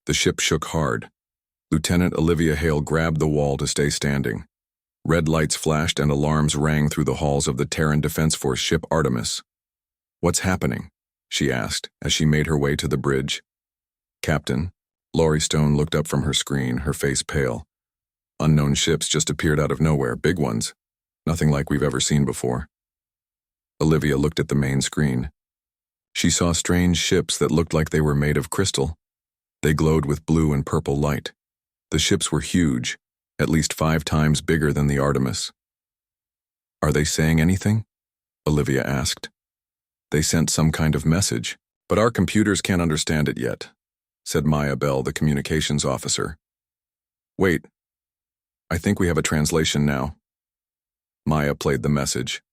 The ship shook hard. Lieutenant Olivia Hale grabbed the wall to stay standing. Red lights flashed and alarms rang through the halls of the Terran Defense Force ship Artemis. "What's happening?" she asked as she made her way to the bridge. "Captain," Laurie Stone looked up from her screen, her face pale. "Unknown ships just appeared out of nowhere, big ones. Nothing like we've ever seen before." Olivia looked at the main screen. She saw strange ships that looked like they were made of crystal. They glowed with blue and purple light. The ships were huge, at least 5 times bigger than the Artemis. "Are they saying anything?" Olivia asked. "They sent some kind of message, but our computers can't understand it yet," said Maya Bell, the communications officer. "Wait, I think we have a translation now." Maya played the message.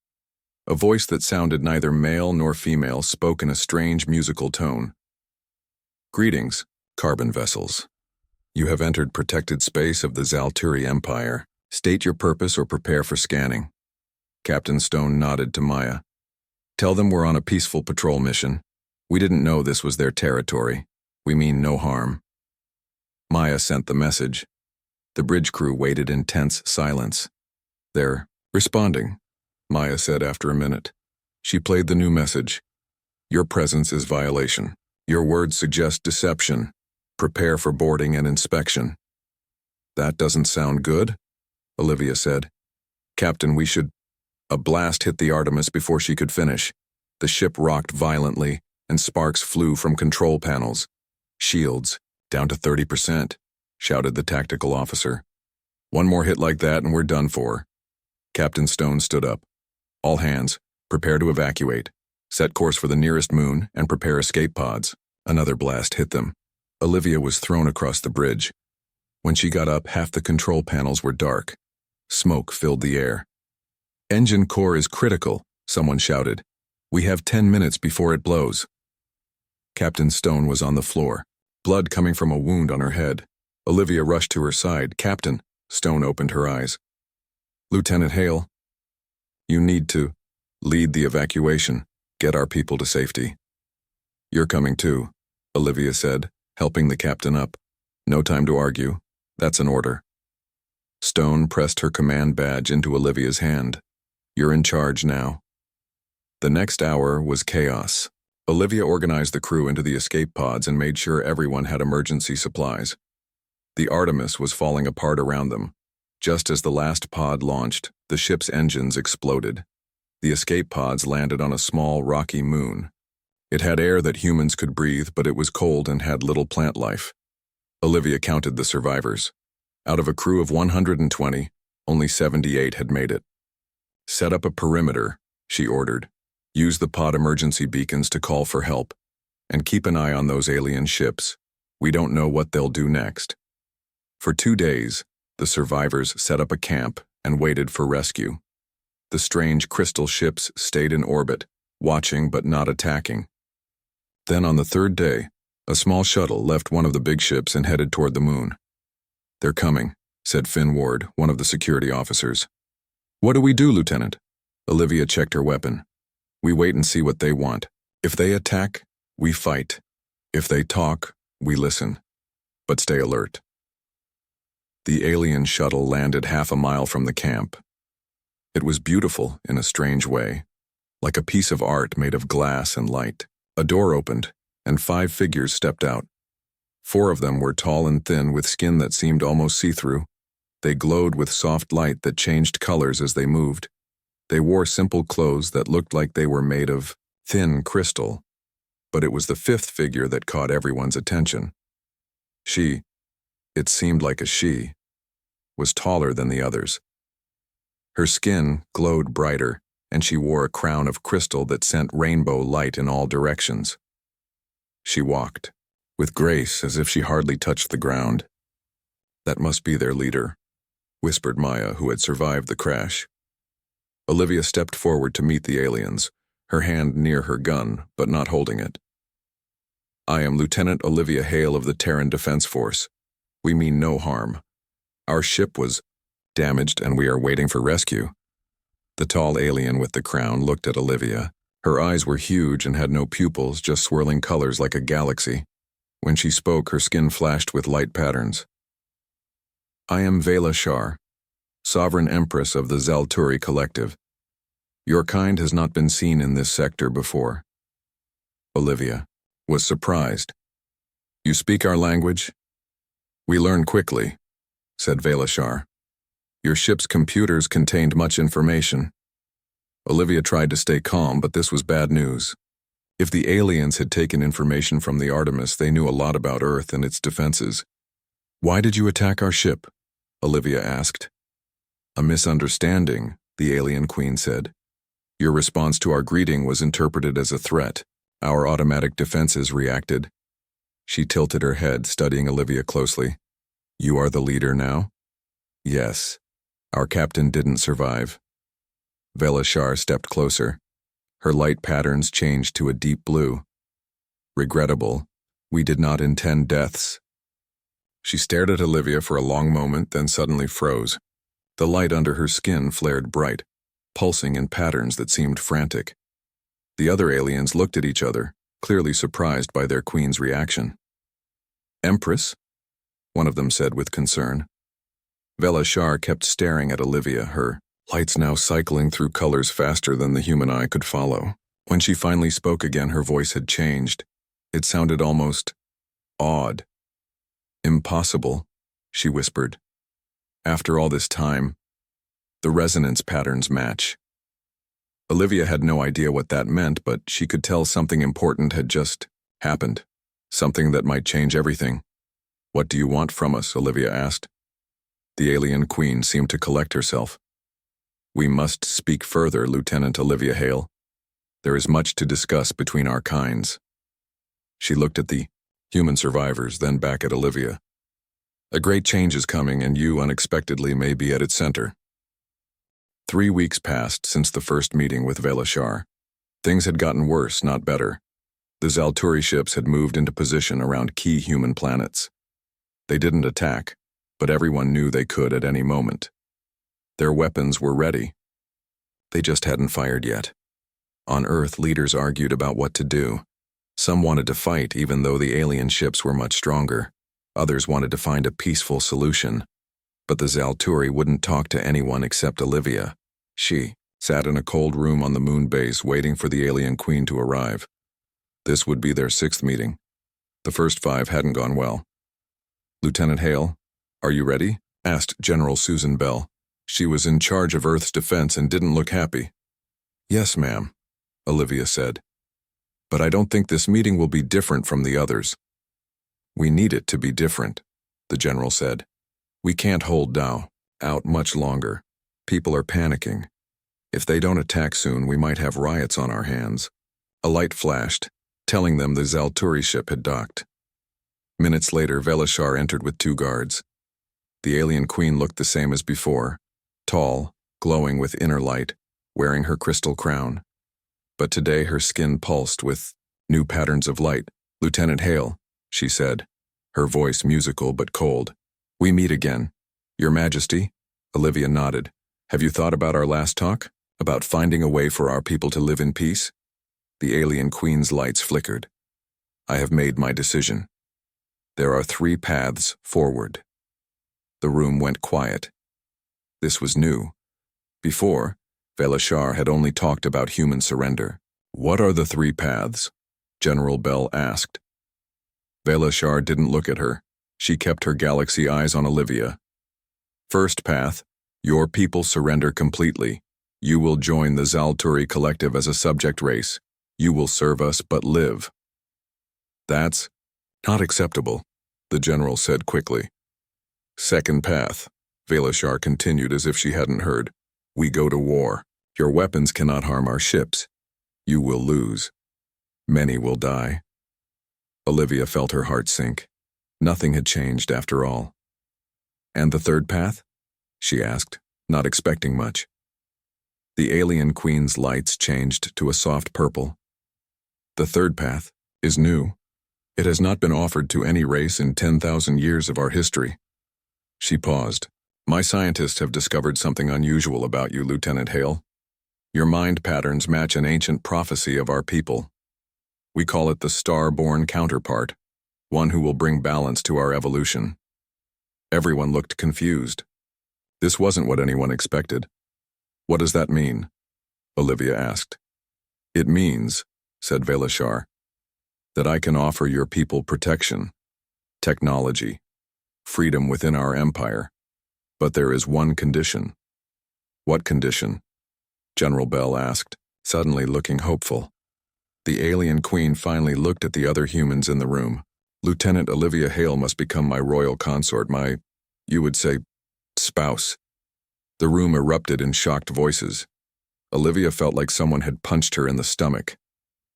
A voice that sounded neither male nor female spoke in a strange musical tone. "Greetings, carbon vessels. You have entered protected space of the Zalturi Empire. State your purpose or prepare for scanning." Captain Stone nodded to Maya. "Tell them we're on a peaceful patrol mission. We didn't know this was their territory. We mean no harm." Maya sent the message. The bridge crew waited in tense silence. "They're responding," Maya said after a minute. She played the new message. "Your presence is violation. Your words suggest deception. Prepare for boarding and inspection." "That doesn't sound good," Olivia said. "Captain, we should—" A blast hit the Artemis before she could finish. The ship rocked violently, and sparks flew from control panels. "Shields, down to 30%, shouted the tactical officer. "One more hit like that and we're done for." Captain Stone stood up. "All hands, prepare to evacuate. Set course for the nearest moon and prepare escape pods." Another blast hit them. Olivia was thrown across the bridge. When she got up, half the control panels were dark. Smoke filled the air. "Engine core is critical," someone shouted. "We have 10 minutes before it blows." Captain Stone was on the floor, blood coming from a wound on her head. Olivia rushed to her side. "Captain," Stone opened her eyes. "Lieutenant Hale, you need to lead the evacuation, get our people to safety." "You're coming too," Olivia said, helping the captain up. "No time to argue. That's an order." Stone pressed her command badge into Olivia's hand. "You're in charge now." The next hour was chaos. Olivia organized the crew into the escape pods and made sure everyone had emergency supplies. The Artemis was falling apart around them. Just as the last pod launched, the ship's engines exploded. The escape pods landed on a small, rocky moon. It had air that humans could breathe, but it was cold and had little plant life. Olivia counted the survivors. Out of a crew of 120, only 78 had made it. "Set up a perimeter," she ordered. "Use the pod emergency beacons to call for help. And keep an eye on those alien ships. We don't know what they'll do next." For 2 days, the survivors set up a camp and waited for rescue. The strange crystal ships stayed in orbit, watching but not attacking. Then on the 3rd day, a small shuttle left one of the big ships and headed toward the moon. "They're coming," said Finn Ward, one of the security officers. "What do we do, Lieutenant?" Olivia checked her weapon. "We wait and see what they want. If they attack, we fight. If they talk, we listen. But stay alert." The alien shuttle landed half a mile from the camp. It was beautiful in a strange way, like a piece of art made of glass and light. A door opened, and 5 figures stepped out. 4 of them were tall and thin with skin that seemed almost see-through. They glowed with soft light that changed colors as they moved. They wore simple clothes that looked like they were made of thin crystal, but it was the 5th figure that caught everyone's attention. It seemed like a she, was taller than the others. Her skin glowed brighter, and she wore a crown of crystal that sent rainbow light in all directions. She walked, with grace as if she hardly touched the ground. "That must be their leader," whispered Maya, who had survived the crash. Olivia stepped forward to meet the aliens, her hand near her gun, but not holding it. "I am Lieutenant Olivia Hale of the Terran Defense Force. We mean no harm. Our ship was damaged and we are waiting for rescue." The tall alien with the crown looked at Olivia. Her eyes were huge and had no pupils, just swirling colors like a galaxy. When she spoke, her skin flashed with light patterns. I am Vela Shar, Sovereign Empress of the Zalturi Collective. Your kind has not been seen in this sector before. Olivia was surprised. You speak our language? We learn quickly, said Vela Shar. Your ship's computers contained much information. Olivia tried to stay calm, but this was bad news. If the aliens had taken information from the Artemis, they knew a lot about Earth and its defenses. Why did you attack our ship? Olivia asked. A misunderstanding, the alien queen said. Your response to our greeting was interpreted as a threat. Our automatic defenses reacted. She tilted her head, studying Olivia closely. You are the leader now? Yes. Our captain didn't survive. Vela Shar stepped closer. Her light patterns changed to a deep blue. Regrettable, we did not intend deaths. She stared at Olivia for a long moment, then suddenly froze. The light under her skin flared bright, pulsing in patterns that seemed frantic. The other aliens looked at each other, clearly surprised by their queen's reaction. Empress? One of them said with concern. Vela Shar kept staring at Olivia, her lights now cycling through colors faster than the human eye could follow. When she finally spoke again, her voice had changed. It sounded almost awed. Impossible, she whispered. After all this time, the resonance patterns match. Olivia had no idea what that meant, but she could tell something important had just happened. Something that might change everything. What do you want from us? Olivia asked. The alien queen seemed to collect herself. We must speak further, Lieutenant Olivia Hale. There is much to discuss between our kinds. She looked at the human survivors, then back at Olivia. A great change is coming, and you unexpectedly may be at its center. 3 weeks passed since the first meeting with Vela Shar. Things had gotten worse, not better. The Zalturi ships had moved into position around key human planets. They didn't attack, but everyone knew they could at any moment. Their weapons were ready. They just hadn't fired yet. On Earth, leaders argued about what to do. Some wanted to fight, even though the alien ships were much stronger. Others wanted to find a peaceful solution. But the Zalturi wouldn't talk to anyone except Olivia. She sat in a cold room on the moon base waiting for the alien queen to arrive. This would be their 6th meeting. The first 5 hadn't gone well. Lieutenant Hale, are you ready? Asked General Susan Bell. She was in charge of Earth's defense and didn't look happy. Yes, ma'am, Olivia said. But I don't think this meeting will be different from the others. We need it to be different, the general said. We can't hold Dow out much longer. People are panicking. If they don't attack soon, we might have riots on our hands. A light flashed, telling them the Zalturi ship had docked. Minutes later, Vela Shar entered with 2 guards. The alien queen looked the same as before, tall, glowing with inner light, wearing her crystal crown. But today her skin pulsed with new patterns of light. Lieutenant Hale, she said, her voice musical but cold. We meet again. Your Majesty? Olivia nodded. Have you thought about our last talk? About finding a way for our people to live in peace? The alien queen's lights flickered. I have made my decision. There are 3 paths forward. The room went quiet. This was new. Before, Vela Shar had only talked about human surrender. What are the 3 paths? General Bell asked. Vela Shar didn't look at her. She kept her galaxy eyes on Olivia. First path, your people surrender completely. You will join the Zalturi Collective as a subject race. You will serve us but live. That's not acceptable, the general said quickly. Second path, Vela Shar continued as if she hadn't heard. We go to war. Your weapons cannot harm our ships. You will lose. Many will die. Olivia felt her heart sink. Nothing had changed after all. And the third path? She asked, not expecting much. The alien queen's lights changed to a soft purple. The third path is new. It has not been offered to any race in 10,000 years of our history. She paused. My scientists have discovered something unusual about you, Lieutenant Hale. Your mind patterns match an ancient prophecy of our people. We call it the star-born counterpart. one who will bring balance to our evolution. Everyone looked confused. This wasn't what anyone expected. What does that mean? Olivia asked. It means, said Velashar, that I can offer your people protection, technology, freedom within our empire. But there is one condition. What condition? General Bell asked, suddenly looking hopeful. The alien queen finally looked at the other humans in the room. Lieutenant Olivia Hale must become my royal consort, my, you would say, spouse. The room erupted in shocked voices. Olivia felt like someone had punched her in the stomach.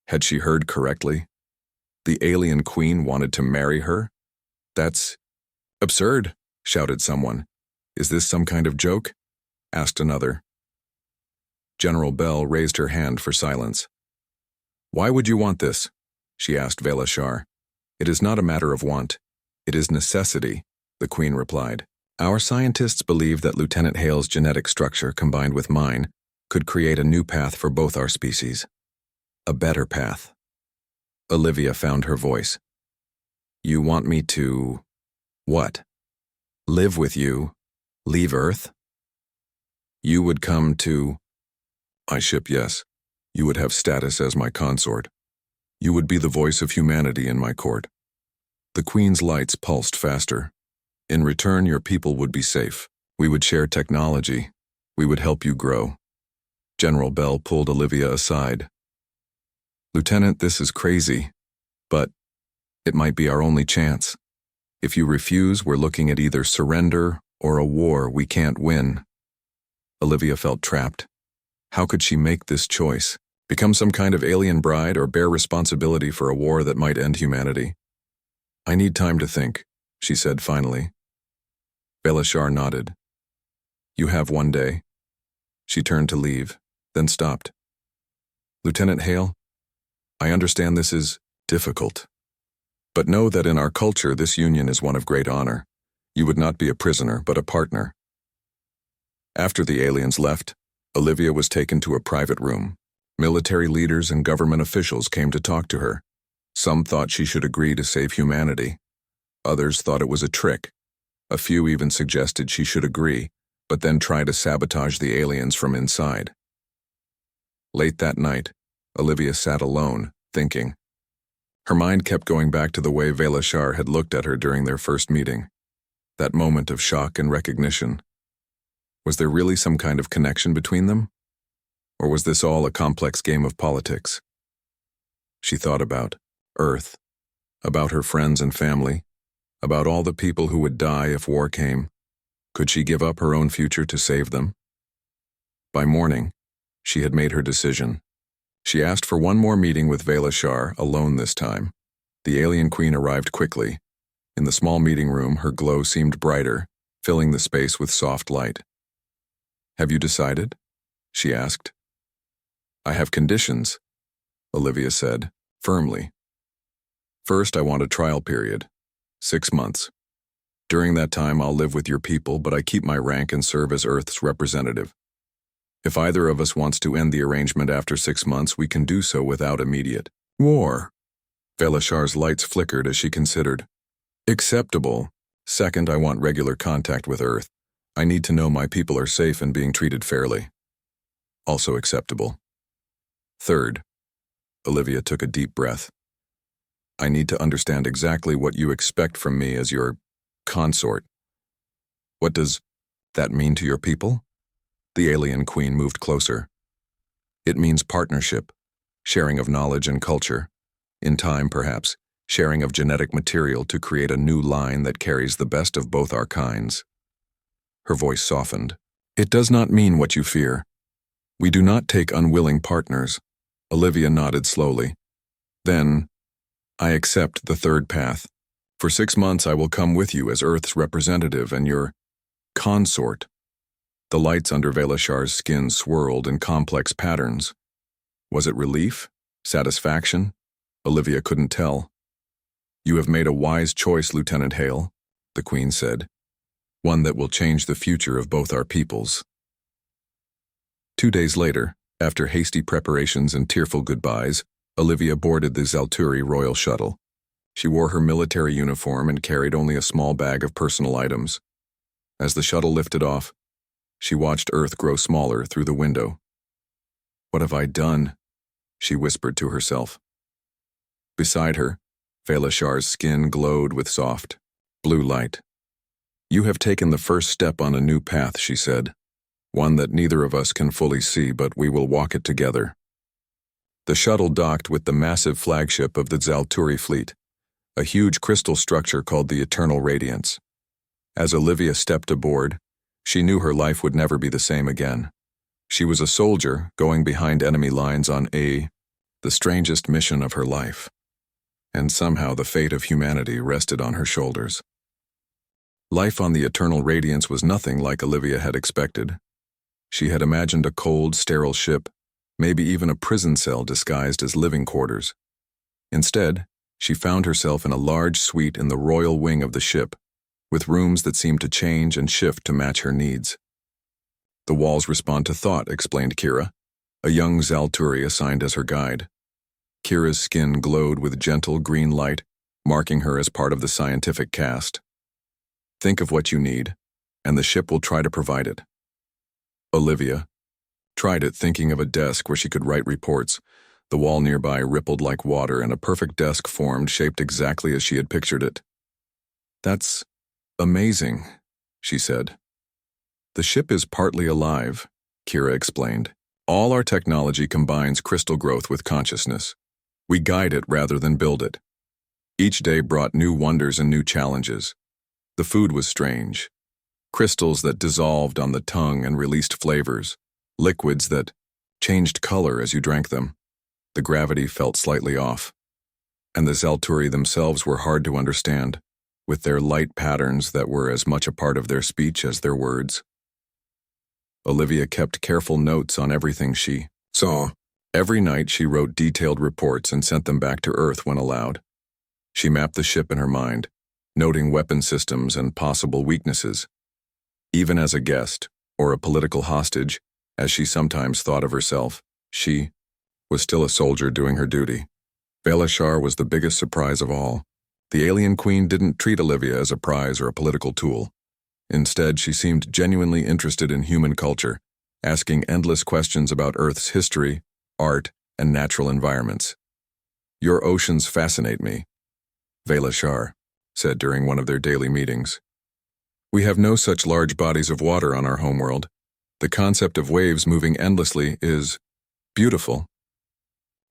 Had she heard correctly? The alien queen wanted to marry her? That's absurd, shouted someone. Is this some kind of joke? Asked another. General Bell raised her hand for silence. Why would you want this? She asked Velashar. It is not a matter of want. It is necessity, the queen replied. Our scientists believe that Lieutenant Hale's genetic structure combined with mine could create a new path for both our species. A better path. Olivia found her voice. You want me to… what? Live with you? Leave Earth? You would come to… I ship, yes. You would have status as my consort. You would be the voice of humanity in my court. The Queen's lights pulsed faster. In return, your people would be safe. We would share technology. We would help you grow. General Bell pulled Olivia aside. Lieutenant, this is crazy, but it might be our only chance. If you refuse, we're looking at either surrender or a war we can't win. Olivia felt trapped. How could she make this choice? Become some kind of alien bride or bear responsibility for a war that might end humanity? I need time to think, she said finally. Velashar nodded. You have one day. She turned to leave, then stopped. Lieutenant Hale, I understand this is difficult, but know that in our culture this union is one of great honor. You would not be a prisoner, but a partner. After the aliens left, Olivia was taken to a private room. Military leaders and government officials came to talk to her. Some thought she should agree to save humanity. Others thought it was a trick. A few even suggested she should agree, but then try to sabotage the aliens from inside. Late that night, Olivia sat alone, thinking. Her mind kept going back to the way Velashar had looked at her during their first meeting. That moment of shock and recognition. Was there really some kind of connection between them? Or was this all a complex game of politics? She thought about Earth, about her friends and family, about all the people who would die if war came. Could she give up her own future to save them? By morning, she had made her decision. She asked for one more meeting with Velashar, alone this time. The alien queen arrived quickly. In the small meeting room, her glow seemed brighter, filling the space with soft light. Have you decided? She asked. I have conditions, Olivia said, firmly. First, I want a trial period. 6 months. During that time, I'll live with your people, but I keep my rank and serve as Earth's representative. If either of us wants to end the arrangement after 6 months, we can do so without immediate war. Velashar's lights flickered as she considered. Acceptable. Second, I want regular contact with Earth. I need to know my people are safe and being treated fairly. Also acceptable. Third, Olivia took a deep breath. I need to understand exactly what you expect from me as your consort. What does that mean to your people? The alien queen moved closer. It means partnership, sharing of knowledge and culture. In time, perhaps, sharing of genetic material to create a new line that carries the best of both our kinds. Her voice softened. It does not mean what you fear. We do not take unwilling partners. Olivia nodded slowly. Then, I accept the third path. For 6 months I will come with you as Earth's representative and your consort. The lights under Velashar's skin swirled in complex patterns. Was it relief? Satisfaction? Olivia couldn't tell. You have made a wise choice, Lieutenant Hale, the Queen said. One that will change the future of both our peoples. 2 days later, after hasty preparations and tearful goodbyes, Olivia boarded the Zalturi royal shuttle. She wore her military uniform and carried only a small bag of personal items. As the shuttle lifted off, she watched Earth grow smaller through the window. "What have I done?" she whispered to herself. Beside her, Velashar's skin glowed with soft, blue light. "You have taken the first step on a new path," she said. "One that neither of us can fully see, but we will walk it together." The shuttle docked with the massive flagship of the Zalturi fleet, a huge crystal structure called the Eternal Radiance. As Olivia stepped aboard, she knew her life would never be the same again. She was a soldier going behind enemy lines on the strangest mission of her life. And somehow the fate of humanity rested on her shoulders. Life on the Eternal Radiance was nothing like Olivia had expected. She had imagined a cold, sterile ship, maybe even a prison cell disguised as living quarters. Instead, she found herself in a large suite in the royal wing of the ship, with rooms that seemed to change and shift to match her needs. "The walls respond to thought," explained Kira, a young Zalturi assigned as her guide. Kira's skin glowed with gentle green light, marking her as part of the scientific cast. "Think of what you need, and the ship will try to provide it." Olivia tried it, thinking of a desk where she could write reports. The wall nearby rippled like water, and a perfect desk formed, shaped exactly as she had pictured it. "That's amazing," she said. "The ship is partly alive," Kira explained. "All our technology combines crystal growth with consciousness. We guide it rather than build it. Each day brought new wonders and new challenges. The food was strange. Crystals that dissolved on the tongue and released flavors. Liquids that changed color as you drank them. The gravity felt slightly off. And the Zalturi themselves were hard to understand, with their light patterns that were as much a part of their speech as their words." Olivia kept careful notes on everything she saw. Every night she wrote detailed reports and sent them back to Earth when allowed. She mapped the ship in her mind, noting weapon systems and possible weaknesses. Even as a guest, or a political hostage, as she sometimes thought of herself, she was still a soldier doing her duty. Velashar was the biggest surprise of all. The alien queen didn't treat Olivia as a prize or a political tool. Instead, she seemed genuinely interested in human culture, asking endless questions about Earth's history, art, and natural environments. "Your oceans fascinate me," Velashar said during one of their daily meetings. "We have no such large bodies of water on our homeworld. The concept of waves moving endlessly is beautiful."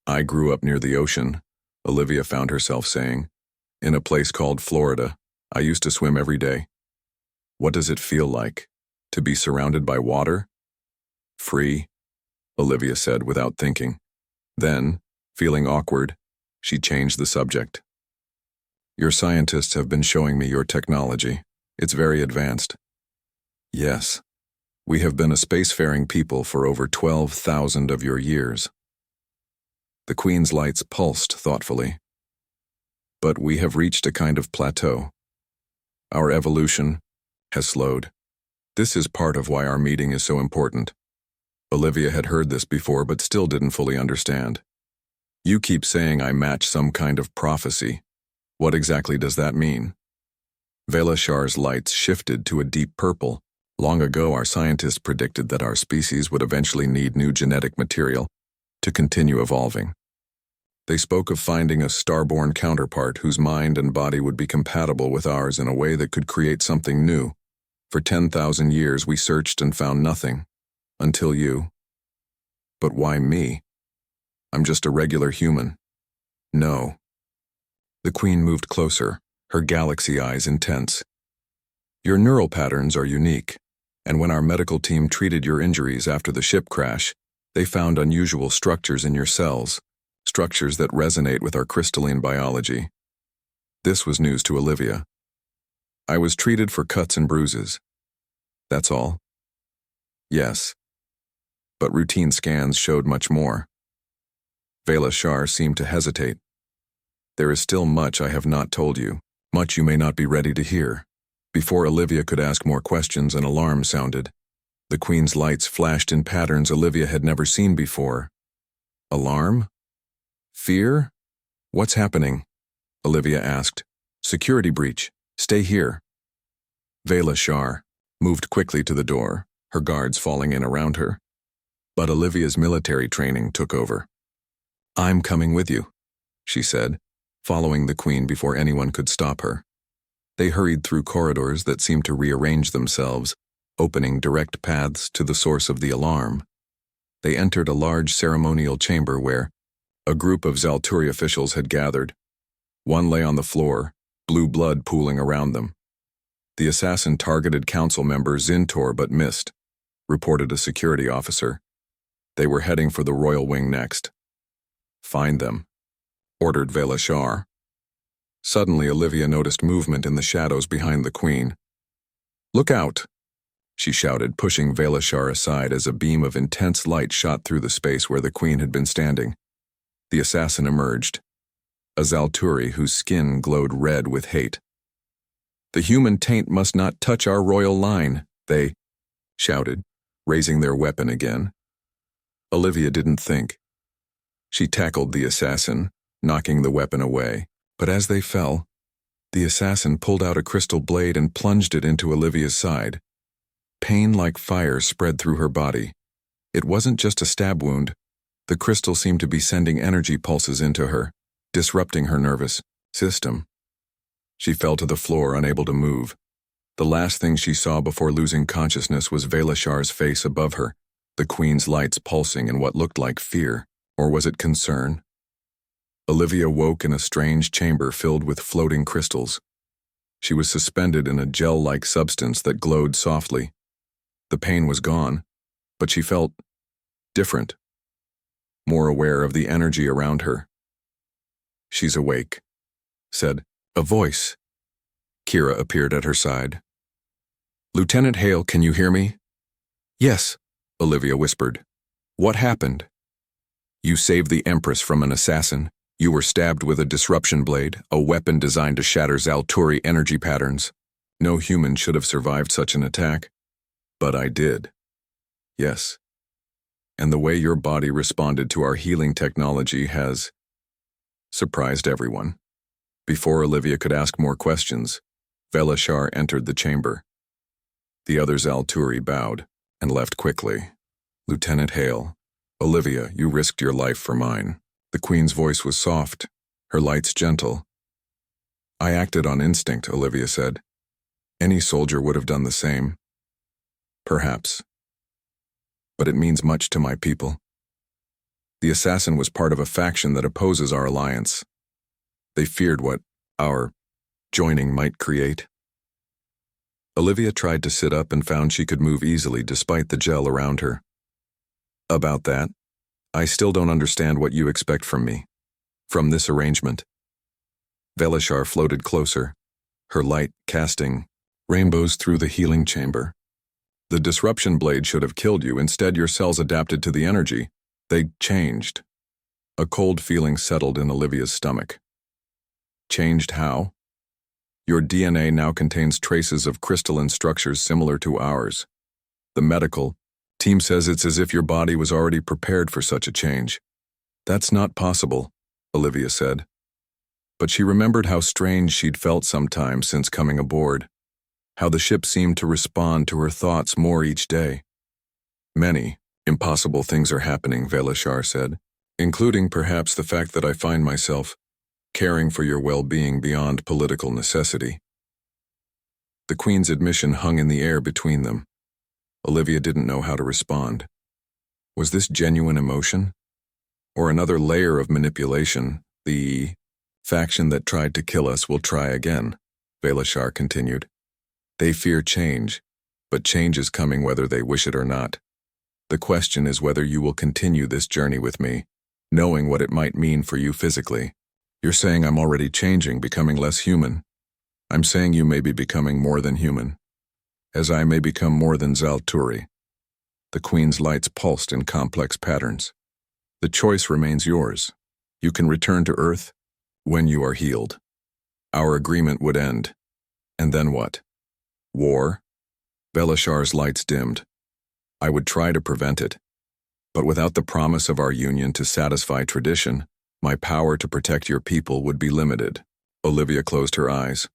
"I grew up near the ocean," Olivia found herself saying. "In a place called Florida. I used to swim every day." "What does it feel like, to be surrounded by water?" "Free," Olivia said without thinking. Then, feeling awkward, she changed the subject. "Your scientists have been showing me your technology. It's very advanced." "Yes. We have been a spacefaring people for over 12,000 of your years." The Queen's lights pulsed thoughtfully. "But we have reached a kind of plateau. Our evolution has slowed. This is part of why our meeting is so important." Olivia had heard this before but still didn't fully understand. "You keep saying I match some kind of prophecy. What exactly does that mean?" Velashar's lights shifted to a deep purple. "Long ago, our scientists predicted that our species would eventually need new genetic material to continue evolving. They spoke of finding a starborn counterpart whose mind and body would be compatible with ours in a way that could create something new. For 10,000 years, we searched and found nothing. Until you." "But why me? I'm just a regular human." "No." The Queen moved closer, her galaxy eyes intense. "Your neural patterns are unique, and when our medical team treated your injuries after the ship crash, they found unusual structures in your cells, structures that resonate with our crystalline biology." This was news to Olivia. "I was treated for cuts and bruises." "That's all?" "Yes. But routine scans showed much more." Velashar seemed to hesitate. "There is still much I have not told you, much you may not be ready to hear." Before Olivia could ask more questions, an alarm sounded. The Queen's lights flashed in patterns Olivia had never seen before. Alarm? Fear? What's happening? Olivia asked. Security breach. Stay here. Vela Shar moved quickly to the door, her guards falling in around her. But Olivia's military training took over. I'm coming with you, she said, following the Queen before anyone could stop her. They hurried through corridors that seemed to rearrange themselves, opening direct paths to the source of the alarm. They entered a large ceremonial chamber where a group of Zalturi officials had gathered. One lay on the floor, blue blood pooling around them. The assassin targeted council member Zintor but missed, reported a security officer. They were heading for the royal wing next. Find them, ordered Vela Shar. Suddenly, Olivia noticed movement in the shadows behind the Queen. Look out, she shouted, pushing Vela Shar aside as a beam of intense light shot through the space where the Queen had been standing. The assassin emerged, a Zalturi whose skin glowed red with hate. The human taint must not touch our royal line, they shouted, raising their weapon again. Olivia didn't think. She tackled the assassin, knocking the weapon away, but as they fell, the assassin pulled out a crystal blade and plunged it into Olivia's side. Pain like fire spread through her body. It wasn't just a stab wound. The crystal seemed to be sending energy pulses into her, disrupting her nervous system. She fell to the floor, unable to move. The last thing she saw before losing consciousness was Vela Shar's face above her, the Queen's lights pulsing in what looked like fear, or was it concern? Olivia woke in a strange chamber filled with floating crystals. She was suspended in a gel-like substance that glowed softly. The pain was gone, but she felt different, more aware of the energy around her. She's awake, said a voice. Kira appeared at her side. Lieutenant Hale, can you hear me? Yes, Olivia whispered. What happened? You saved the Empress from an assassin. You were stabbed with a disruption blade, a weapon designed to shatter Zalturi energy patterns. No human should have survived such an attack. But I did. Yes. And the way your body responded to our healing technology has surprised everyone. Before Olivia could ask more questions, Vela Shar entered the chamber. The other Zalturi bowed and left quickly. Lieutenant Hale, Olivia, you risked your life for mine. The Queen's voice was soft, her lights gentle. I acted on instinct, Olivia said. Any soldier would have done the same. Perhaps. But it means much to my people. The assassin was part of a faction that opposes our alliance. They feared what our joining might create. Olivia tried to sit up and found she could move easily despite the gel around her. About that, I still don't understand what you expect from me, from this arrangement. Vela Shar floated closer, her light casting rainbows through the healing chamber. The disruption blade should have killed you. Instead, your cells adapted to the energy. They changed. A cold feeling settled in Olivia's stomach. Changed how? Your DNA now contains traces of crystalline structures similar to ours. The medical team says it's as if your body was already prepared for such a change. That's not possible, Olivia said. But she remembered how strange she'd felt sometimes since coming aboard, how the ship seemed to respond to her thoughts more each day. Many impossible things are happening, Vela Shar said, including perhaps the fact that I find myself caring for your well-being beyond political necessity. The Queen's admission hung in the air between them. Olivia didn't know how to respond. Was this genuine emotion? Or another layer of manipulation? The faction that tried to kill us will try again, Vela Shar continued. They fear change, but change is coming whether they wish it or not. The question is whether you will continue this journey with me, knowing what it might mean for you physically. You're saying I'm already changing, becoming less human. I'm saying you may be becoming more than human, as I may become more than Zalturi. The Queen's lights pulsed in complex patterns. The choice remains yours. You can return to Earth when you are healed. Our agreement would end. And then what? War? Vela Shar's lights dimmed. I would try to prevent it. But without the promise of our union to satisfy tradition, my power to protect your people would be limited. Olivia closed her eyes.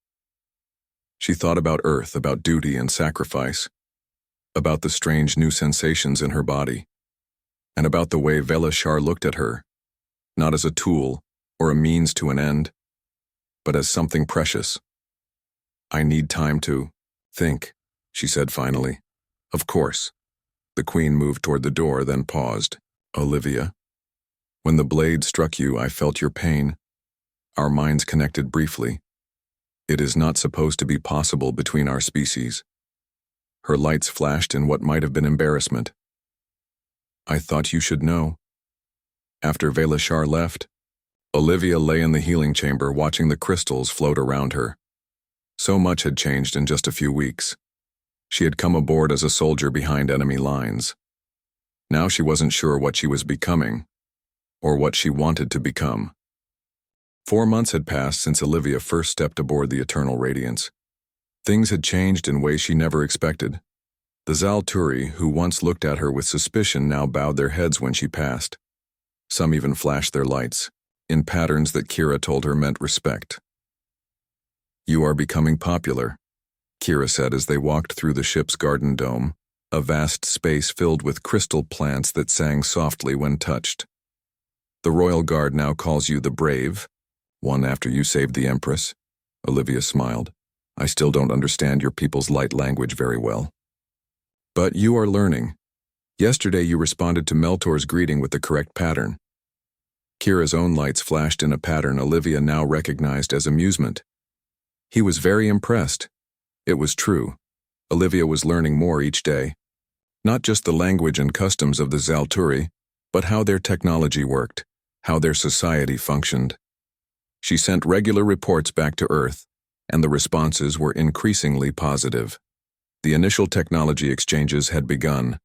She thought about Earth, about duty and sacrifice, about the strange new sensations in her body, and about the way Velashar looked at her, not as a tool or a means to an end, but as something precious. "I need time to think," she said finally. "Of course." The Queen moved toward the door, then paused. "Olivia, when the blade struck you, I felt your pain." Our minds connected briefly. "It is not supposed to be possible between our species." Her lights flashed in what might have been embarrassment. "I thought you should know." After Velashar left, Olivia lay in the healing chamber watching the crystals float around her. So much had changed in just a few weeks. She had come aboard as a soldier behind enemy lines. Now she wasn't sure what she was becoming, or what she wanted to become. 4 months had passed since Olivia first stepped aboard the Eternal Radiance. Things had changed in ways she never expected. The Zalturi, who once looked at her with suspicion, now bowed their heads when she passed. Some even flashed their lights, in patterns that Kira told her meant respect. "You are becoming popular," Kira said as they walked through the ship's garden dome, a vast space filled with crystal plants that sang softly when touched. "The Royal Guard now calls you the Brave, one after you saved the Empress." Olivia smiled. "I still don't understand your people's light language very well. But you are learning. Yesterday you responded to Meltor's greeting with the correct pattern." Kira's own lights flashed in a pattern Olivia now recognized as amusement. He was very impressed. It was true. Olivia was learning more each day. Not just the language and customs of the Zalturi, but how their technology worked, how their society functioned. She sent regular reports back to Earth, and the responses were increasingly positive. The initial technology exchanges had begun.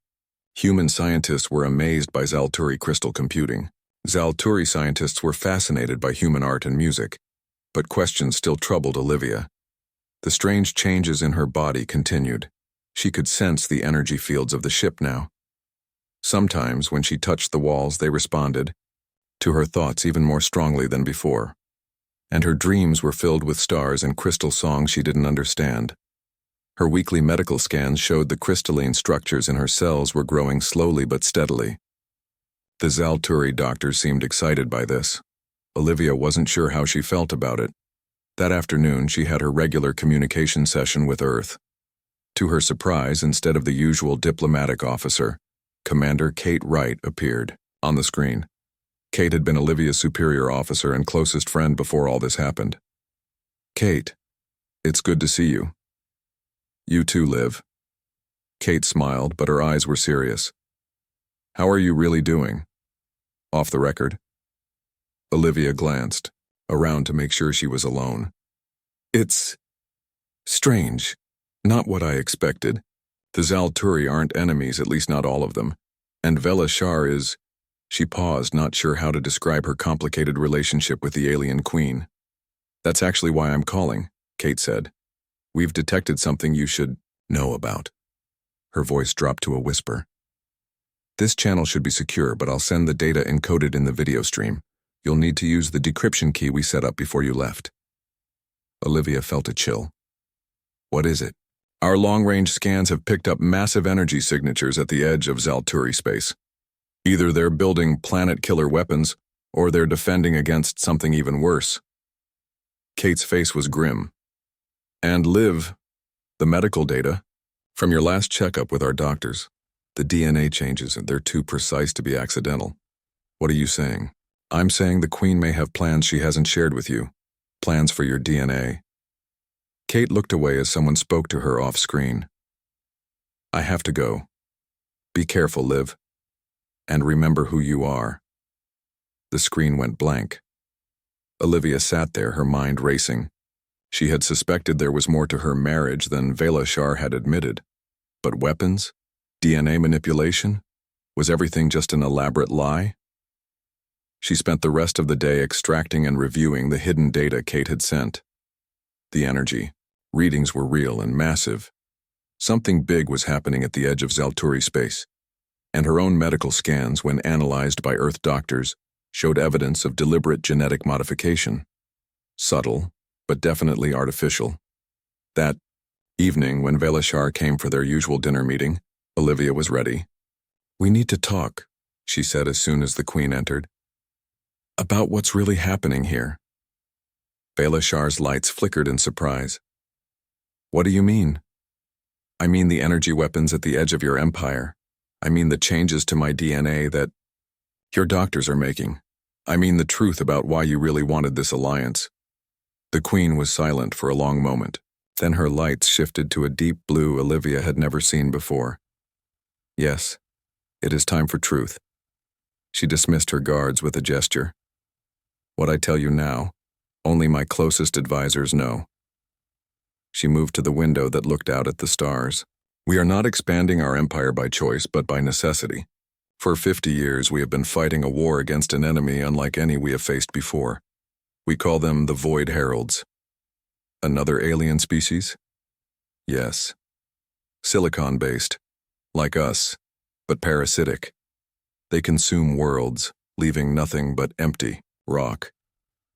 Human scientists were amazed by Zalturi crystal computing. Zalturi scientists were fascinated by human art and music, but questions still troubled Olivia. The strange changes in her body continued. She could sense the energy fields of the ship now. Sometimes, when she touched the walls, they responded to her thoughts even more strongly than before. And her dreams were filled with stars and crystal songs she didn't understand. Her weekly medical scans showed the crystalline structures in her cells were growing slowly but steadily. The Zalturi doctors seemed excited by this. Olivia wasn't sure how she felt about it. That afternoon, she had her regular communication session with Earth. To her surprise, instead of the usual diplomatic officer, Commander Kate Wright appeared on the screen. Kate had been Olivia's superior officer and closest friend before all this happened. "Kate, it's good to see you." "You too, Liv." Kate smiled, but her eyes were serious. "How are you really doing? Off the record?" Olivia glanced around to make sure she was alone. "It's strange. Not what I expected. The Zalturi aren't enemies, at least not all of them. And Velashar is..." She paused, not sure how to describe her complicated relationship with the alien queen. "That's actually why I'm calling," Kate said. "We've detected something you should know about." Her voice dropped to a whisper. "This channel should be secure, but I'll send the data encoded in the video stream. You'll need to use the decryption key we set up before you left." Olivia felt a chill. "What is it?" "Our long-range scans have picked up massive energy signatures at the edge of Zalturi space. Either they're building planet-killer weapons, or they're defending against something even worse." Kate's face was grim. "And Liv, the medical data, from your last checkup with our doctors, the DNA changes, they're too precise to be accidental." "What are you saying?" "I'm saying the Queen may have plans she hasn't shared with you. Plans for your DNA." Kate looked away as someone spoke to her off-screen. "I have to go. Be careful, Liv. And remember who you are." The screen went blank. Olivia sat there, her mind racing. She had suspected there was more to her marriage than Velashar had admitted. But weapons? DNA manipulation? Was everything just an elaborate lie? She spent the rest of the day extracting and reviewing the hidden data Kate had sent. The energy. Readings were real and massive. Something big was happening at the edge of Zalturi space. And her own medical scans, when analyzed by Earth doctors, showed evidence of deliberate genetic modification. Subtle, but definitely artificial. That evening, when Velashar came for their usual dinner meeting, Olivia was ready. "We need to talk," she said as soon as the Queen entered. "About what's really happening here." Velashar's lights flickered in surprise. "What do you mean?" "I mean the energy weapons at the edge of your empire. I mean the changes to my DNA that your doctors are making. I mean the truth about why you really wanted this alliance." The Queen was silent for a long moment. Then her lights shifted to a deep blue Olivia had never seen before. "Yes, it is time for truth." She dismissed her guards with a gesture. "What I tell you now, only my closest advisors know." She moved to the window that looked out at the stars. "We are not expanding our empire by choice, but by necessity. For 50 years, we have been fighting a war against an enemy unlike any we have faced before. We call them the Void Heralds." "Another alien species?" "Yes. Silicon-based, like us, but parasitic. They consume worlds, leaving nothing but empty rock.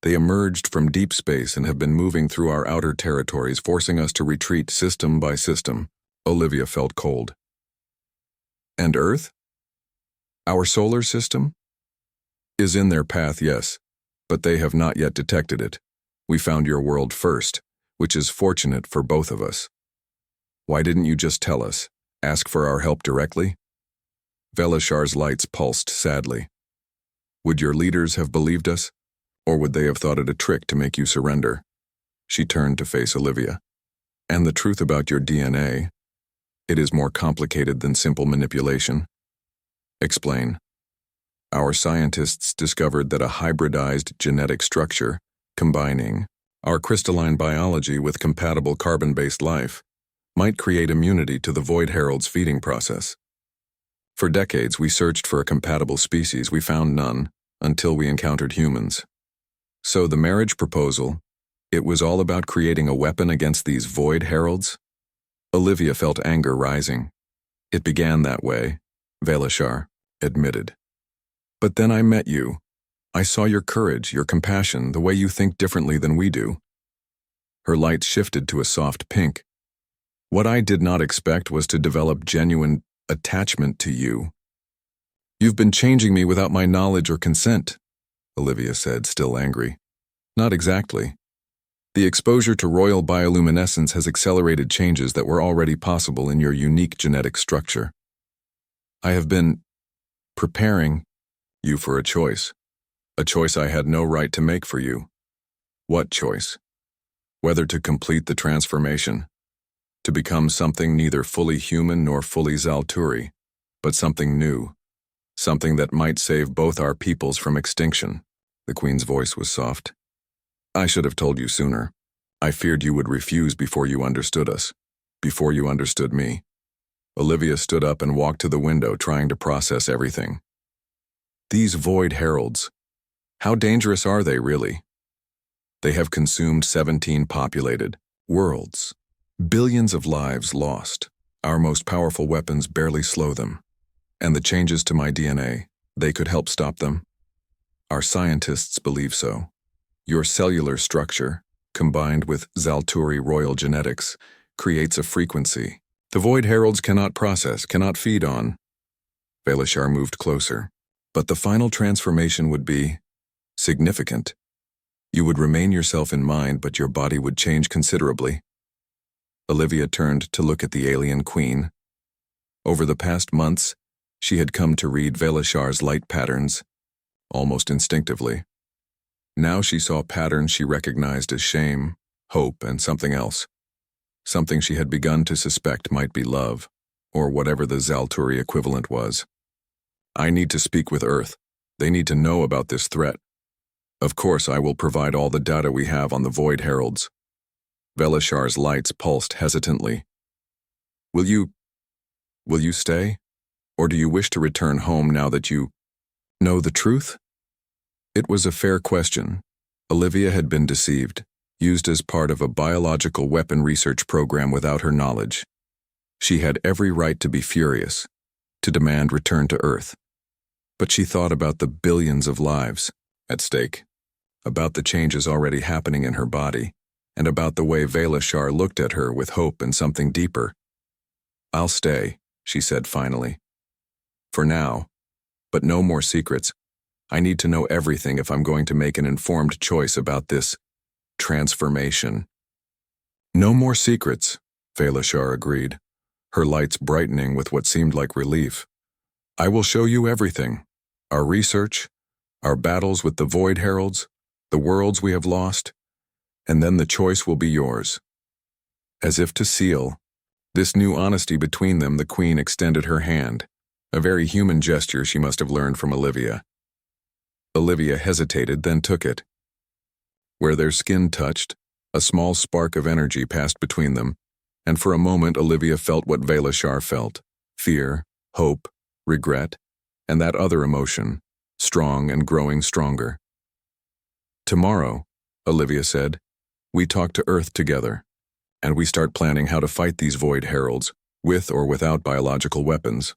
They emerged from deep space and have been moving through our outer territories, forcing us to retreat system by system." Olivia felt cold. "And Earth? Our solar system?" "Is in their path, yes, but they have not yet detected it. We found your world first, which is fortunate for both of us." "Why didn't you just tell us? Ask for our help directly?" Velashar's lights pulsed sadly. "Would your leaders have believed us? Or would they have thought it a trick to make you surrender?" She turned to face Olivia. "And the truth about your DNA, it is more complicated than simple manipulation." "Explain." "Our scientists discovered that a hybridized genetic structure, combining our crystalline biology with compatible carbon-based life, might create immunity to the Void Herald's feeding process. For decades, we searched for a compatible species. We found none, until we encountered humans. So the marriage proposal, it was all about creating a weapon against these Void Heralds?" Olivia felt anger rising. "It began that way," Velashar admitted. "But then I met you. I saw your courage, your compassion, the way you think differently than we do." Her light shifted to a soft pink. "What I did not expect was to develop genuine attachment to you." "You've been changing me without my knowledge or consent," Olivia said, still angry. "Not exactly. The exposure to royal bioluminescence has accelerated changes that were already possible in your unique genetic structure. I have been preparing you for a choice I had no right to make for you." "What choice?" "Whether to complete the transformation, to become something neither fully human nor fully Zalturi, but something new, something that might save both our peoples from extinction." The Queen's voice was soft. "I should have told you sooner. I feared you would refuse before you understood us, before you understood me." Olivia stood up and walked to the window, trying to process everything. "These Void Heralds, how dangerous are they really?" "They have consumed 17 populated worlds. Billions of lives lost. Our most powerful weapons barely slow them. And the changes to my DNA, they could help stop them. Our scientists believe so. Your cellular structure, combined with Zalturi royal genetics, creates a frequency the Void Heralds cannot process, cannot feed on." Velashar moved closer. "But the final transformation would be significant. You would remain yourself in mind, but your body would change considerably." Olivia turned to look at the alien Queen. Over the past months, she had come to read Velashar's light patterns, almost instinctively. Now she saw patterns she recognized as shame, hope, and something else. Something she had begun to suspect might be love, or whatever the Zalturi equivalent was. "I need to speak with Earth. They need to know about this threat. Of course, I will provide all the data we have on the Void Heralds." Velashar's lights pulsed hesitantly. Will you stay? Or do you wish to return home now that you know the truth?" It was a fair question. Olivia had been deceived, used as part of a biological weapon research program without her knowledge. She had every right to be furious, to demand return to Earth. But she thought about the billions of lives at stake, about the changes already happening in her body, and about the way Velashar looked at her with hope and something deeper. "I'll stay," she said finally. "For now. But no more secrets. I need to know everything if I'm going to make an informed choice about this transformation." "No more secrets," Velashar agreed, her lights brightening with what seemed like relief. "I will show you everything. Our research, our battles with the Void Heralds, the worlds we have lost, and then the choice will be yours." As if to seal this new honesty between them, the Queen extended her hand, a very human gesture she must have learned from Olivia. Olivia hesitated, then took it. Where their skin touched, a small spark of energy passed between them, and for a moment Olivia felt what Velashar felt: fear, hope, regret, and that other emotion, strong and growing stronger. "Tomorrow," Olivia said, "we talk to Earth together, and we start planning how to fight these Void Heralds, with or without biological weapons."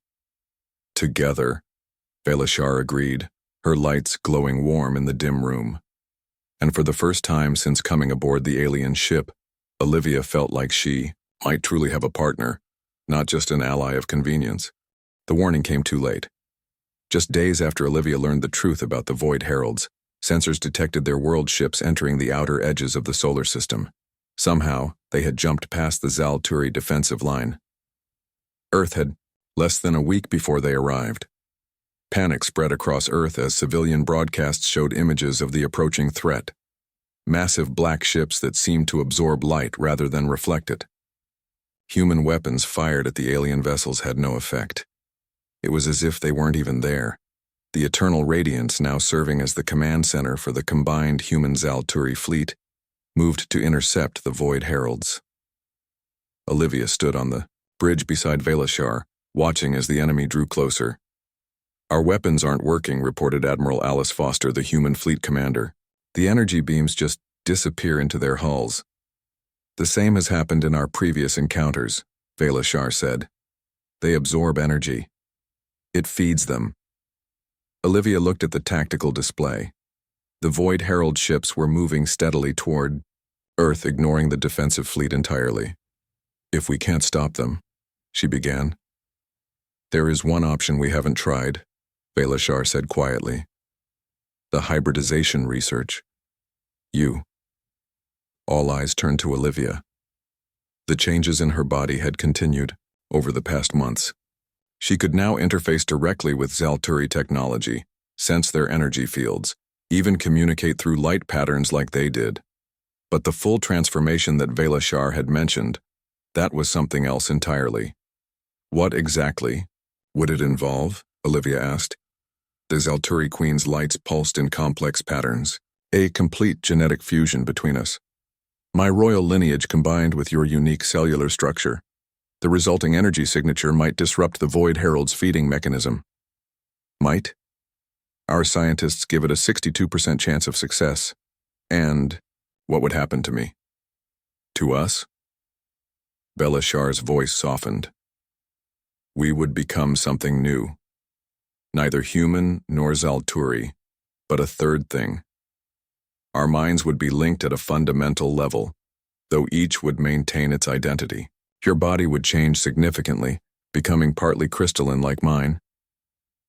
"Together," Velashar agreed, her lights glowing warm in the dim room. And for the first time since coming aboard the alien ship, Olivia felt like she might truly have a partner, not just an ally of convenience. The warning came too late. Just days after Olivia learned the truth about the Void Heralds, sensors detected their world ships entering the outer edges of the solar system. Somehow, they had jumped past the Zalturi defensive line. Earth had less than a week before they arrived. Panic spread across Earth as civilian broadcasts showed images of the approaching threat. Massive black ships that seemed to absorb light rather than reflect it. Human weapons fired at the alien vessels had no effect. It was as if they weren't even there. The Eternal Radiance, now serving as the command center for the combined human Zalturi fleet, moved to intercept the Void Heralds. Olivia stood on the bridge beside Velashar, watching as the enemy drew closer. "Our weapons aren't working," reported Admiral Alice Foster, the human fleet commander. "The energy beams just disappear into their hulls." "The same has happened in our previous encounters," Velashar said. "They absorb energy. It feeds them." Olivia looked at the tactical display. The Void Herald ships were moving steadily toward Earth, ignoring the defensive fleet entirely. "If we can't stop them," she began. "There is one option we haven't tried," Velashar said quietly. "The hybridization research. You." All eyes turned to Olivia. The changes in her body had continued over the past months. She could now interface directly with Zalturi technology, sense their energy fields, even communicate through light patterns like they did. But the full transformation that Velashar had mentioned, that was something else entirely. "What exactly would it involve?" Olivia asked. The Zalturi Queen's lights pulsed in complex patterns. "A complete genetic fusion between us. My royal lineage combined with your unique cellular structure. The resulting energy signature might disrupt the Void Herald's feeding mechanism." "Might?" "Our scientists give it a 62% chance of success. And what would happen to me?" "To us?" Velashar's voice softened. "We would become something new. Neither human nor Zalturi, but a third thing. Our minds would be linked at a fundamental level, though each would maintain its identity. Your body would change significantly, becoming partly crystalline like mine.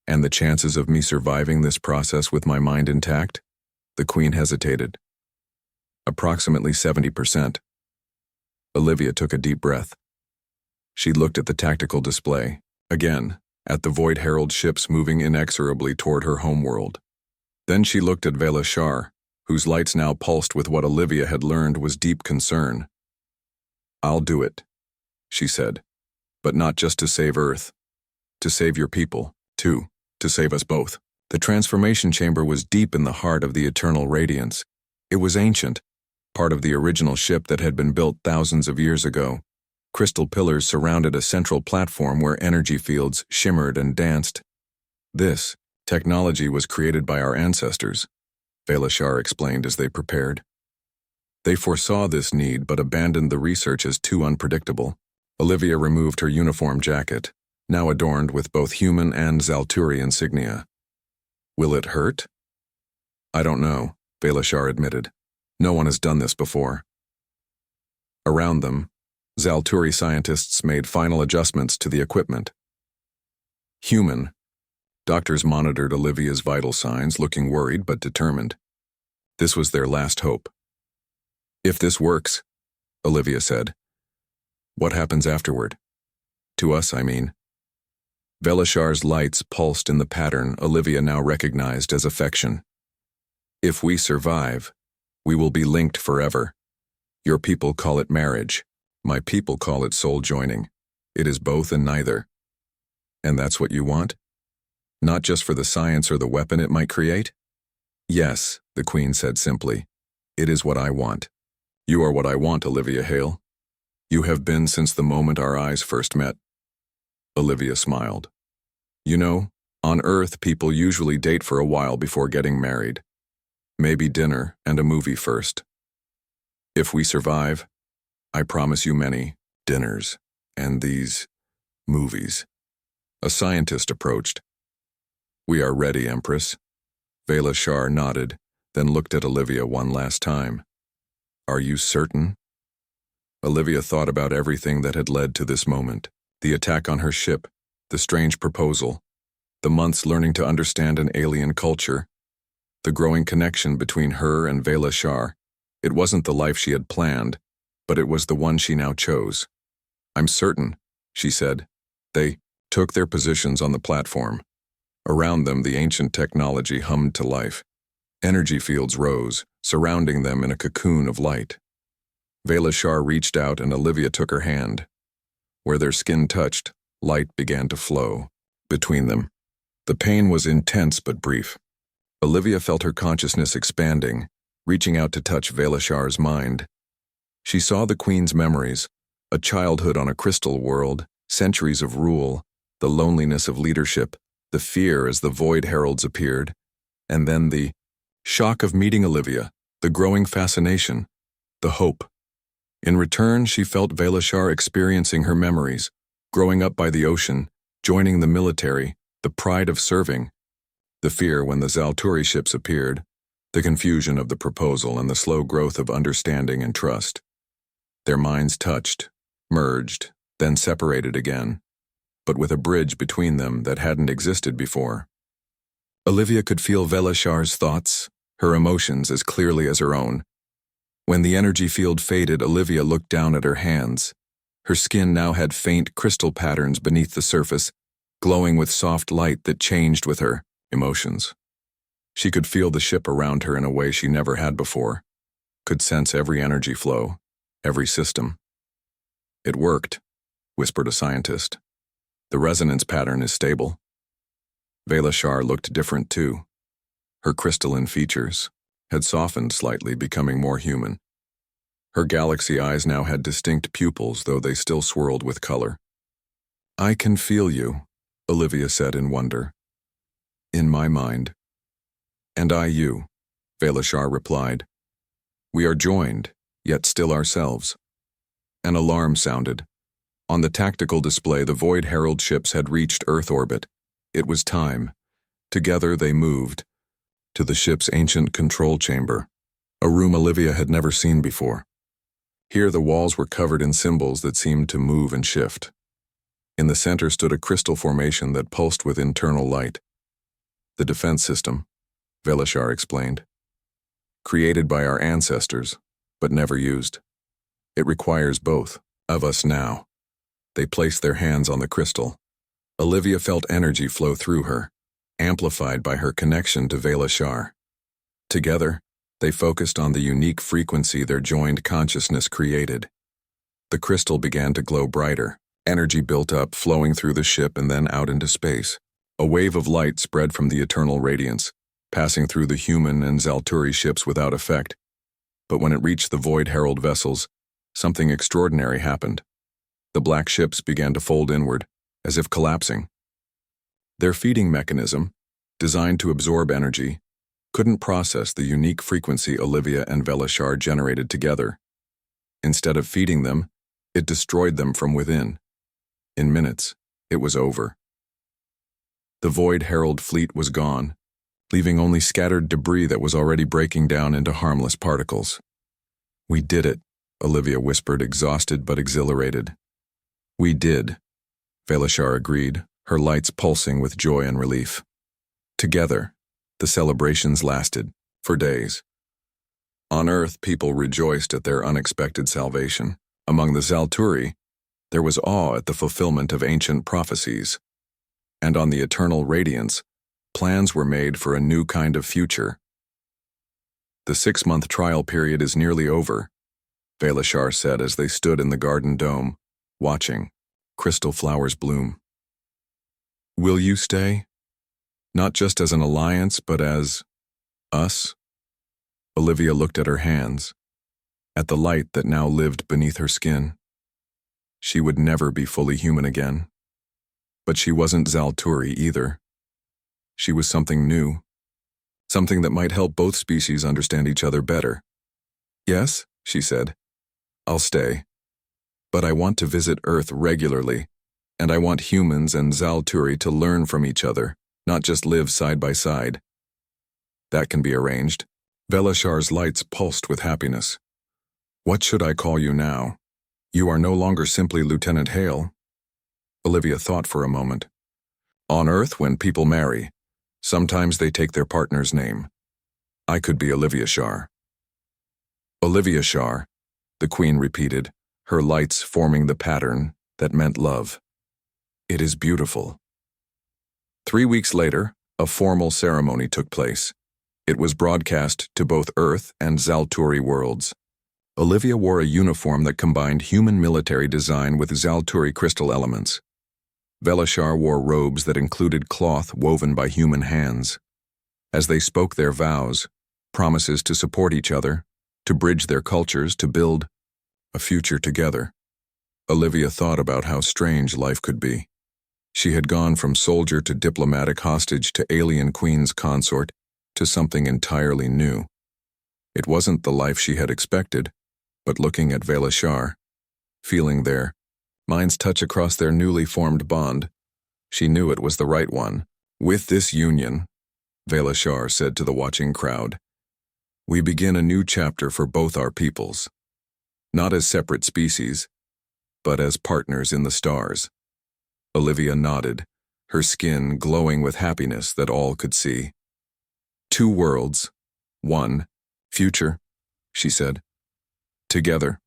And the chances of me surviving this process with my mind intact?" The Queen hesitated. "Approximately 70%. Olivia took a deep breath. She looked at the tactical display, again, at the Void Herald ships moving inexorably toward her homeworld. Then she looked at Velashar, whose lights now pulsed with what Olivia had learned was deep concern. "I'll do it," she said, "but not just to save Earth. To save your people, too. To save us both." The transformation chamber was deep in the heart of the Eternal Radiance. It was ancient, part of the original ship that had been built thousands of years ago. Crystal pillars surrounded a central platform where energy fields shimmered and danced. "This technology was created by our ancestors," Velashar explained as they prepared. "They foresaw this need but abandoned the research as too unpredictable." Olivia removed her uniform jacket, now adorned with both human and Zalturi insignia. "Will it hurt?" "I don't know," Velashar admitted. "No one has done this before. Around them, Zalturi scientists made final adjustments to the equipment. Human. Doctors monitored Olivia's vital signs, looking worried but determined. This was their last hope. If this works, Olivia said, what happens afterward? To us, I mean. Velashar's lights pulsed in the pattern Olivia now recognized as affection. If we survive, we will be linked forever. Your people call it marriage. My people call it soul joining. It is both and neither. And that's what you want? Not just for the science or the weapon it might create? Yes, the Queen said simply. It is what I want. You are what I want, Olivia Hale. You have been since the moment our eyes first met. Olivia smiled. You know, on Earth people usually date for a while before getting married. Maybe dinner and a movie first. If we survive, I promise you many dinners and these movies. A scientist approached. We are ready, Empress. Velashar nodded, then looked at Olivia one last time. Are you certain? Olivia thought about everything that had led to this moment. The attack on her ship, the strange proposal, the months learning to understand an alien culture, the growing connection between her and Velashar. It wasn't the life she had planned, but it was the one she now chose. I'm certain, she said. They took their positions on the platform. Around them, the ancient technology hummed to life. Energy fields rose, surrounding them in a cocoon of light. Velashar reached out and Olivia took her hand. Where their skin touched, light began to flow between them. The pain was intense but brief. Olivia felt her consciousness expanding, reaching out to touch Velashar's mind. She saw the Queen's memories, a childhood on a crystal world, centuries of rule, the loneliness of leadership, the fear as the Void Heralds appeared, and then the shock of meeting Olivia, the growing fascination, the hope. In return, she felt Velashar experiencing her memories, growing up by the ocean, joining the military, the pride of serving, the fear when the Zalturi ships appeared, the confusion of the proposal and the slow growth of understanding and trust. Their minds touched, merged, then separated again, but with a bridge between them that hadn't existed before. Olivia could feel Velashar's thoughts, her emotions as clearly as her own. When the energy field faded, Olivia looked down at her hands. Her skin now had faint crystal patterns beneath the surface, glowing with soft light that changed with her emotions. She could feel the ship around her in a way she never had before, could sense every energy flow, every system. It worked, whispered a scientist. The resonance pattern is stable. Velashar looked different too. Her crystalline features had softened slightly, becoming more human. Her galaxy eyes now had distinct pupils, though they still swirled with color. I can feel you, Olivia said in wonder. In my mind. And I you, Velashar replied. We are joined, yet still ourselves. An alarm sounded. On the tactical display, the Void Herald ships had reached Earth orbit. It was time. Together they moved to the ship's ancient control chamber, a room Olivia had never seen before. Here the walls were covered in symbols that seemed to move and shift. In the center stood a crystal formation that pulsed with internal light. The defense system, Velashar explained. Created by our ancestors, but never used. It requires both of us now. They placed their hands on the crystal. Olivia felt energy flow through her, amplified by her connection to Velashar. Together, they focused on the unique frequency their joined consciousness created. The crystal began to glow brighter. Energy built up, flowing through the ship and then out into space. A wave of light spread from the eternal radiance, passing through the human and Zalturi ships without effect. But when it reached the Void Herald vessels, something extraordinary happened. The black ships began to fold inward, as if collapsing. Their feeding mechanism, designed to absorb energy, couldn't process the unique frequency Olivia and Velashar generated together. Instead of feeding them, it destroyed them from within. In minutes, it was over. The Void Herald fleet was gone, leaving only scattered debris that was already breaking down into harmless particles. We did it, Olivia whispered, exhausted but exhilarated. We did, Velashar agreed, her lights pulsing with joy and relief. Together, the celebrations lasted, for days. On Earth, people rejoiced at their unexpected salvation. Among the Zalturi, there was awe at the fulfillment of ancient prophecies. And on the Eternal Radiance, plans were made for a new kind of future. The 6-month trial period is nearly over, Velashar said as they stood in the garden dome, watching crystal flowers bloom. Will you stay? Not just as an alliance, but as us? Olivia looked at her hands, at the light that now lived beneath her skin. She would never be fully human again. But she wasn't Zalturi either. She was something new, something that might help both species understand each other better. Yes, she said, I'll stay. But I want to visit Earth regularly, and I want humans and Zalturi to learn from each other, not just live side by side. That can be arranged. Velashar's lights pulsed with happiness. What should I call you now? You are no longer simply Lieutenant Hale. Olivia thought for a moment. On Earth, when people marry, sometimes they take their partner's name. I could be Olivia Shar. Olivia Shar, the Queen repeated, her lights forming the pattern that meant love. It is beautiful. 3 weeks later, a formal ceremony took place. It was broadcast to both Earth and Zalturi worlds. Olivia wore a uniform that combined human military design with Zalturi crystal elements. Velashar wore robes that included cloth woven by human hands. As they spoke their vows, promises to support each other, to bridge their cultures, to build a future together, Olivia thought about how strange life could be. She had gone from soldier to diplomatic hostage to alien queen's consort to something entirely new. It wasn't the life she had expected, but looking at Velashar, feeling their minds touch across their newly formed bond, she knew it was the right one. With this union, Velashar said to the watching crowd, we begin a new chapter for both our peoples, not as separate species, but as partners in the stars. Olivia nodded, her skin glowing with happiness that all could see. 2 worlds, 1 future, she said. Together.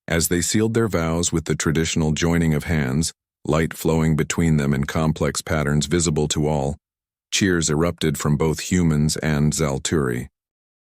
As they sealed their vows with the traditional joining of hands, light flowing between them in complex patterns visible to all, cheers erupted from both humans and Zalturi.